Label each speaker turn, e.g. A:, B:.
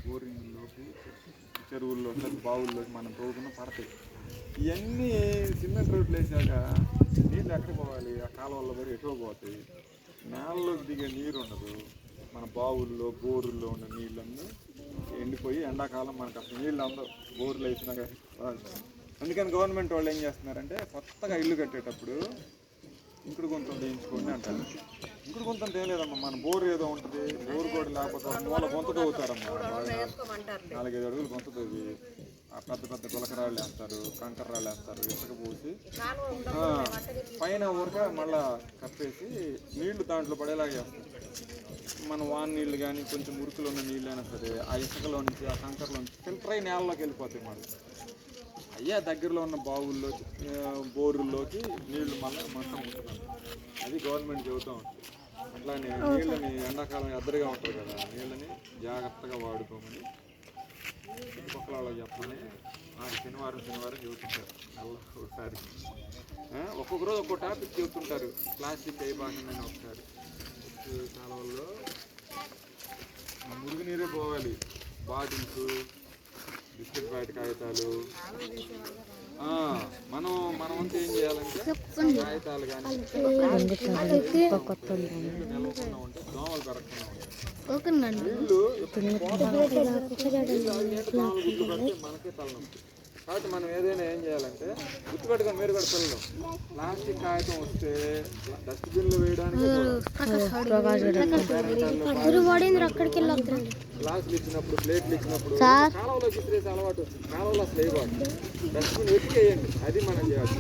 A: బోరింగ్లోకి చెరువుల్లోకి బావుల్లోకి మనం తోగుకున్న పడతాయి. ఇవన్నీ సిమెంట్ రోడ్లు వేసాక నీళ్ళు ఎక్కడికి పోవాలి? ఆ కాలువల్లో పడి ఎటువ పోతాయి. నేలలోకి దిగే నీరు ఉండదు. మన బావుల్లో బోరుల్లో ఉన్న నీళ్ళన్నీ ఎండిపోయి ఎండాకాలం మనకు అసలు నీళ్ళు అందవు బోర్లు వేసినాక. అందుకని గవర్నమెంట్ వాళ్ళు ఏం చేస్తున్నారంటే కొత్తగా ఇల్లు కట్టేటప్పుడు ఇంకుడు గుంతలు వేయించుకోండి అంటారు. ఇంకుడు గుంతం తేలేదమ్మా, మన బోర్ ఏదో ఉంటుంది, బోర్ కూడా లేకపోతే మూల గుంత తవ్వుతారమ్మా. 4-5 అడుగులు గుంత తవ్వి పెద్ద పెద్ద గులకరాళ్ళు వేస్తారు, కంకర రాళ్ళు వేస్తారు, ఇసుక పోసి పైన ఊరక మళ్ళా కప్పేసి నీళ్లు దాంట్లో పడేలాగా చేస్తారు. మన వాన్ నీళ్ళు కానీ కొంచెం మురుకులు ఉన్న నీళ్ళు అయినా సరే ఆ ఇసుకలో నుంచి ఆ కంకరలో నుంచి ఫిల్టర్ అయి నేలలోకి వెళ్ళిపోతాయి. మళ్ళీ అయ్యా దగ్గరలో ఉన్న బావుల్లో బోరుల్లోకి నీళ్లు మళ్ళీ మొత్తం ఉంటున్నాం. అది గవర్నమెంట్ చెబుతూ ఉంటుంది. అట్లానే నీళ్ళని ఎండాకాలం ఎద్దరిగా ఉంటుంది కదా, నీళ్ళని జాగ్రత్తగా వాడుకోమని చుట్టుపక్కల వాళ్ళకి చెప్పమని నాకు శనివారం చెబుతుంటారు. ఒకసారి ఒక్కొక్క రోజు ఒక్కొక్క టాపిక్ చెబుతుంటారు. ప్లాస్టిక్ అయిపోయిందని ఒకసారి కాలువల్లో మురుగునీరే పోవాలి. బాటిల్స్, బిస్కెట్ ప్యాకెట్ కాగితాలు మనమంతా ఏం చేయాలంటే కాగితాలు కానీ నిలవకుండా ఉంటే దోమలు పెరగకుండా ఉంటాయి. నీళ్ళు గుడ్లు పెడితే మనకే తలనొప్పి. కాబట్టి మనం ఏదైనా ఏం చేయాలంటే గుర్తుపెట్టుకొని మీరు కూడా పిల్లలు ప్లాస్టిక్ కాగితం వస్తే డస్ట్బిన్లో వేయడానికి గ్లాసులు ఇచ్చినప్పుడు ప్లేట్లు ఇచ్చినప్పుడు కాలువలో విసిరేసి అలవాటు వచ్చింది. కాలువలో అసలు వేయకూడదు, డస్ట్బిన్ ఎత్తికేయండి. అది మనం చేయాలి.